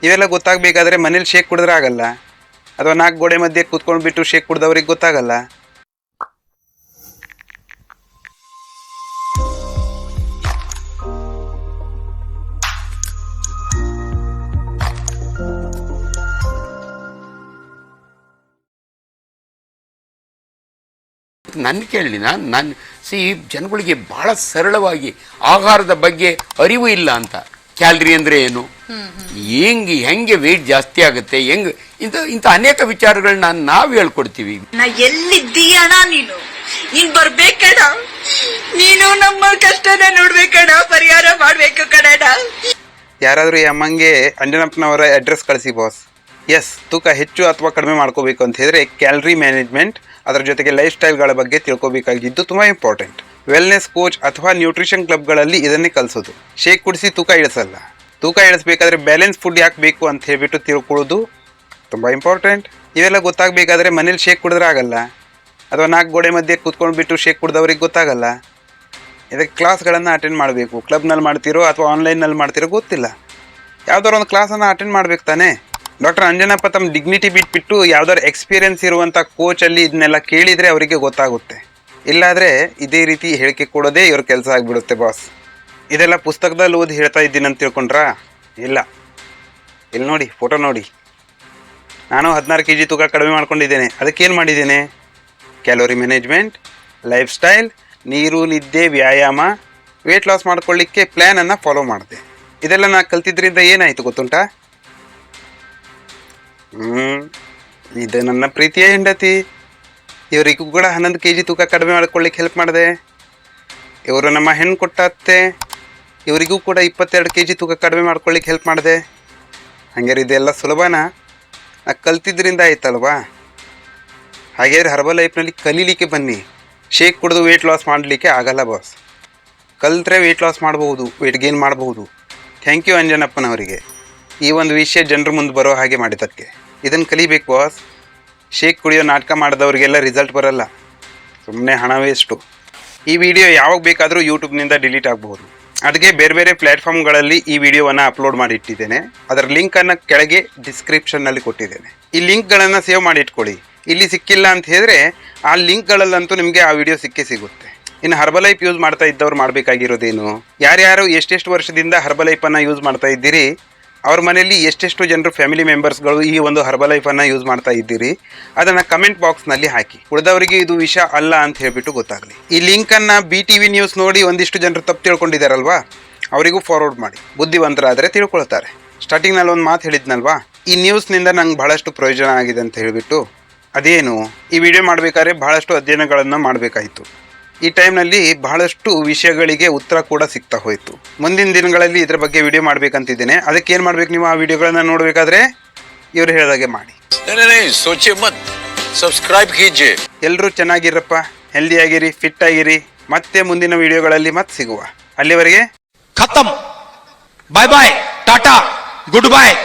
ಇವೆಲ್ಲ ಗೊತ್ತಾಗಬೇಕಾದ್ರೆ ಮನೇಲಿ ಶೇಕ್ ಕುಡಿದ್ರೆ ಆಗಲ್ಲ, ಅಥವಾ 4 ಗೋಡೆ ಮಧ್ಯೆ ಕೂತ್ಕೊಂಡ್ಬಿಟ್ಟು ಶೇಕ್ ಕುಡ್ದವ್ರಿಗೆ ಗೊತ್ತಾಗಲ್ಲ. ನನ್ನ ಕೇಳಿ ನಾನು ಜನಗಳಿಗೆ ಬಹಳ ಸರಳವಾಗಿ ಆಹಾರದ ಬಗ್ಗೆ ಅರಿವು ಇಲ್ಲ ಅಂತ. ಕ್ಯಾಲರಿ ಅಂದ್ರೆ ಏನು, ಹೆಂಗೆ ವೆಯ್ಟ್ ಜಾಸ್ತಿ ಆಗುತ್ತೆ, ಇಂಥ ಅನೇಕ ವಿಚಾರಗಳನ್ನ ನಾವು ಹೇಳ್ಕೊಡ್ತೀವಿ. ಎಲ್ಲಿದ್ದೀಯಣ ನೀನ್ ಬರ್ಬೇಕಣ, ನೀನು ನಮ್ಮ ಕಷ್ಟನ ನೋಡ್ಬೇಕಣ, ಪರಿಹಾರ ಮಾಡ್ಬೇಕು ಕಣಣ. ಯಾರಾದ್ರೂ ಈ ಅಮ್ಮಂಗೆ ಅಂಜನಪ್ಪನವರ ಅಡ್ರೆಸ್ ಕಳಿಸಿ ಬಾಸ್. ಎಸ್, ತೂಕ ಹೆಚ್ಚು ಅಥವಾ ಕಡಿಮೆ ಮಾಡ್ಕೋಬೇಕು ಅಂತ ಹೇಳಿದ್ರೆ ಕ್ಯಾಲರಿ ಮ್ಯಾನೇಜ್ಮೆಂಟ್, ಅದರ ಜೊತೆಗೆ ಲೈಫ್ ಸ್ಟೈಲ್ಗಳ ಬಗ್ಗೆ ತಿಳ್ಕೊಬೇಕಾಗಿದ್ದು ತುಂಬ ಇಂಪಾರ್ಟೆಂಟ್. ವೆಲ್ನೆಸ್ ಕೋಚ್ ಅಥವಾ ನ್ಯೂಟ್ರಿಷನ್ ಕ್ಲಬ್ಗಳಲ್ಲಿ ಇದನ್ನೇ ಕಲಿಸೋದು. ಶೇಕ್ ಕುಡಿಸಿ ತೂಕ ಇಳಿಸಲ್ಲ. ತೂಕ ಇಳಿಸ್ಬೇಕಾದ್ರೆ ಬ್ಯಾಲೆನ್ಸ್ ಫುಡ್ ಯಾಕೆ ಬೇಕು ಅಂತ ಹೇಳ್ಬಿಟ್ಟು ತಿಳ್ಕೊಳ್ಳೋದು ತುಂಬ ಇಂಪಾರ್ಟೆಂಟ್. ಇವೆಲ್ಲ ಗೊತ್ತಾಗಬೇಕಾದ್ರೆ ಮನೇಲಿ ಶೇಕ್ ಕುಡಿದ್ರೆ ಆಗಲ್ಲ, ಅಥವಾ 4 ಗೋಡೆ ಮಧ್ಯೆ ಕೂತ್ಕೊಂಡ್ಬಿಟ್ಟು ಶೇಕ್ ಕುಡ್ದವ್ರಿಗೆ ಗೊತ್ತಾಗಲ್ಲ. ಇದಕ್ಕೆ ಕ್ಲಾಸ್ಗಳನ್ನು ಅಟೆಂಡ್ ಮಾಡಬೇಕು. ಕ್ಲಬ್ನಲ್ಲಿ ಮಾಡ್ತಿರೋ ಅಥವಾ ಆನ್ಲೈನ್ನಲ್ಲಿ ಮಾಡ್ತಿರೋ ಗೊತ್ತಿಲ್ಲ, ಯಾವ್ದಾದ್ರು ಒಂದು ಕ್ಲಾಸನ್ನು ಅಟೆಂಡ್ ಮಾಡ್ಬೇಕು ತಾನೇ. ಡಾಕ್ಟರ್ ಅಂಜನಪ್ಪ ತಮ್ಮ ಡಿಗ್ನಿಟಿ ಬಿಟ್ಬಿಟ್ಟು ಯಾವ್ದಾದ್ರು ಎಕ್ಸ್ಪೀರಿಯನ್ಸ್ ಇರುವಂಥ ಕೋಚಲ್ಲಿ ಇದನ್ನೆಲ್ಲ ಕೇಳಿದರೆ ಅವರಿಗೆ ಗೊತ್ತಾಗುತ್ತೆ. ಇಲ್ಲಾದರೆ ಇದೇ ರೀತಿ ಹೇಳಿಕೆ ಕೊಡೋದೇ ಇವ್ರ ಕೆಲಸ ಆಗಿಬಿಡುತ್ತೆ ಬಾಸ್. ಇದೆಲ್ಲ ಪುಸ್ತಕದಲ್ಲಿ ಓದಿ ಹೇಳ್ತಾ ಇದ್ದೀನಿ ಅಂತ ತಿಳ್ಕೊಂಡ್ರಾ? ಇಲ್ಲ, ಇಲ್ಲಿ ನೋಡಿ, ಫೋಟೋ ನೋಡಿ. ನಾನು 16 kg ತೂಕ ಕಡಿಮೆ ಮಾಡ್ಕೊಂಡಿದ್ದೇನೆ. ಅದಕ್ಕೇನು ಮಾಡಿದ್ದೇನೆ? ಕ್ಯಾಲೋರಿ ಮ್ಯಾನೇಜ್ಮೆಂಟ್, ಲೈಫ್ ಸ್ಟೈಲ್, ನೀರು, ನಿದ್ದೆ, ವ್ಯಾಯಾಮ, ವೆಯ್ಟ್ ಲಾಸ್ ಮಾಡ್ಕೊಳ್ಳಿಕ್ಕೆ ಪ್ಲ್ಯಾನನ್ನು ಫಾಲೋ ಮಾಡಿದೆ. ಇದೆಲ್ಲ ನಾನು ಕಲ್ತಿದ್ರಿಂದ ಏನಾಯಿತು ಗೊತ್ತುಂಟಾ? ಇದು ನನ್ನ ಪ್ರೀತಿಯ ಹೆಂಡತಿ. ಇವರಿಗೂ ಕೂಡ 11 kg ತೂಕ ಕಡಿಮೆ ಮಾಡ್ಕೊಳ್ಳಿಕ್ಕೆ ಹೆಲ್ಪ್ ಮಾಡಿದೆ. ಇವರು ನಮ್ಮ ಹೆಣ್ಣು ಕೊಟ್ಟ ಅತ್ತೆ, ಇವರಿಗೂ ಕೂಡ 22 kg ತೂಕ ಕಡಿಮೆ ಮಾಡ್ಕೊಳ್ಳಿಕ್ಕೆ ಹೆಲ್ಪ್ ಮಾಡಿದೆ. ಹಾಗಾದ್ರೆ ಇದೆಲ್ಲ ಸುಲಭನಾ? ಕಲ್ತಿದ್ರಿಂದ ಆಯ್ತಲ್ವಾ? ಹಾಗಾದ್ರೆ ಹರ್ಬಲ್ ಲೈಫ್ನಲ್ಲಿ ಕಲೀಲಿಕ್ಕೆ ಬನ್ನಿ. ಶೇಕ್ ಕುಡಿದು ವೆಯ್ಟ್ ಲಾಸ್ ಮಾಡಲಿಕ್ಕೆ ಆಗಲ್ಲ ಬಾಸ್. ಕಲ್ತ್ರೆ ವೆಯ್ಟ್ ಲಾಸ್ ಮಾಡಬಹುದು, ವೆಯ್ಟ್ ಗೇನ್ ಮಾಡಬಹುದು. ಥ್ಯಾಂಕ್ ಯು ಅಂಜನಪ್ಪನವರಿಗೆ ಈ ಒಂದು ವಿಷಯ ಜನರ ಮುಂದೆ ಬರೋ ಹಾಗೆ ಮಾಡಿದ್ದಕ್ಕೆ. ಇದನ್ನು ಕಲಿಬೇಕು ಬಾಸ್. ಶೇಕ್ ಕುಡಿಯೋ ನಾಟಕ ಮಾಡಿದವ್ರಿಗೆಲ್ಲ ರಿಸಲ್ಟ್ ಬರಲ್ಲ, ಸುಮ್ಮನೆ ಹಣ ವೇಸ್ಟು. ಈ ವಿಡಿಯೋ ಯಾವಾಗ ಬೇಕಾದರೂ ಯೂಟ್ಯೂಬ್ನಿಂದ ಡಿಲೀಟ್ ಆಗಬಹುದು. ಅದಕ್ಕೆ ಬೇರೆ ಬೇರೆ ಪ್ಲ್ಯಾಟ್ಫಾರ್ಮ್ಗಳಲ್ಲಿ ಈ ವಿಡಿಯೋವನ್ನು ಅಪ್ಲೋಡ್ ಮಾಡಿ ಇಟ್ಟಿದ್ದೇನೆ. ಅದರ ಲಿಂಕನ್ನು ಕೆಳಗೆ ಡಿಸ್ಕ್ರಿಪ್ಷನ್ನಲ್ಲಿ ಕೊಟ್ಟಿದ್ದೇನೆ. ಈ ಲಿಂಕ್ಗಳನ್ನು ಸೇವ್ ಮಾಡಿ ಇಟ್ಕೊಳ್ಳಿ. ಇಲ್ಲಿ ಸಿಕ್ಕಿಲ್ಲ ಅಂತ ಹೇಳಿದ್ರೆ ಆ ಲಿಂಕ್ಗಳಲ್ಲಂತೂ ನಿಮಗೆ ಆ ವಿಡಿಯೋ ಸಿಗುತ್ತೆ. ಇನ್ನು ಹರ್ಬಲೈಫ್ ಯೂಸ್ ಮಾಡ್ತಾ ಇದ್ದವ್ರು ಮಾಡಬೇಕಾಗಿರೋದೇನು, ಯಾರ್ಯಾರು ಎಷ್ಟೆಷ್ಟು ವರ್ಷದಿಂದ ಹರ್ಬಲೈಫನ್ನು ಯೂಸ್ ಮಾಡ್ತಾ ಇದ್ದೀರಿ, ಅವ್ರ ಮನೆಯಲ್ಲಿ ಎಷ್ಟೆಷ್ಟು ಜನರು ಫ್ಯಾಮಿಲಿ ಮೆಂಬರ್ಸ್ಗಳು ಈ ಒಂದು ಹರ್ಬಲೈಫನ್ನು ಯೂಸ್ ಮಾಡ್ತಾ ಇದ್ದೀರಿ, ಅದನ್ನು ಕಮೆಂಟ್ ಬಾಕ್ಸ್ನಲ್ಲಿ ಹಾಕಿ. ಉಳಿದವರಿಗೆ ಇದು ವಿಷಯ ಅಲ್ಲ ಅಂತ ಹೇಳ್ಬಿಟ್ಟು ಗೊತ್ತಾಗಲಿ. ಈ ಲಿಂಕನ್ನು BTV ನ್ಯೂಸ್ ನೋಡಿ ಒಂದಿಷ್ಟು ಜನರು ತಪ್ಪು ತಿಳ್ಕೊಂಡಿದ್ದಾರಲ್ವಾ, ಅವರಿಗೂ ಫಾರ್ವರ್ಡ್ ಮಾಡಿ. ಬುದ್ಧಿವಂತರಾದರೆ ತಿಳ್ಕೊಳ್ತಾರೆ. ಸ್ಟಾರ್ಟಿಂಗ್ನಲ್ಲಿ ಒಂದು ಮಾತು ಹೇಳಿದ್ನಲ್ವಾ, ಈ ನ್ಯೂಸ್ನಿಂದ ನಂಗೆ ಬಹಳಷ್ಟು ಪ್ರಯೋಜನ ಆಗಿದೆ ಅಂತ ಹೇಳಿಬಿಟ್ಟು. ಅದೇನು, ಈ ವಿಡಿಯೋ ಮಾಡಬೇಕಾದ್ರೆ ಬಹಳಷ್ಟು ಅಧ್ಯಯನಗಳನ್ನು ಮಾಡಬೇಕಾಯಿತು. ಈ ಟೈಮ್ನಲ್ಲಿ ಬಹಳಷ್ಟು ವಿಷಯಗಳಿಗೆ ಉತ್ತರ ಕೂಡ ಸಿಗ್ತಾ ಹೋಯಿತು. ಮುಂದಿನ ದಿನಗಳಲ್ಲಿ ಇದರ ಬಗ್ಗೆ ವಿಡಿಯೋ ಮಾಡಬೇಕಂತಿದ್ದೇನೆ. ಅದಕ್ಕೆ ಏನು ಮಾಡಬೇಕು, ನೀವು ಆ ವಿಡಿಯೋಗಳನ್ನು ನೋಡಬೇಕಾದ್ರೆ ಇವರು ಹೇಳಿದಾಗೆ ಮಾಡಿ. ಎಲ್ಲರೂ ಚೆನ್ನಾಗಿರಪ್ಪ, ಹೆಲ್ದಿಯಾಗಿರಿ, ಫಿಟ್ ಆಗಿರಿ. ಮತ್ತೆ ಮುಂದಿನ ವಿಡಿಯೋಗಳಲ್ಲಿ ಮತ್ತೆ ಸಿಗುವ. ಅಲ್ಲಿವರೆಗೆ ಖತಮ್. ಬಾಯ್ ಬಾಯ್, ಟಾಟಾ, ಗುಡ್ ಬಾಯ್.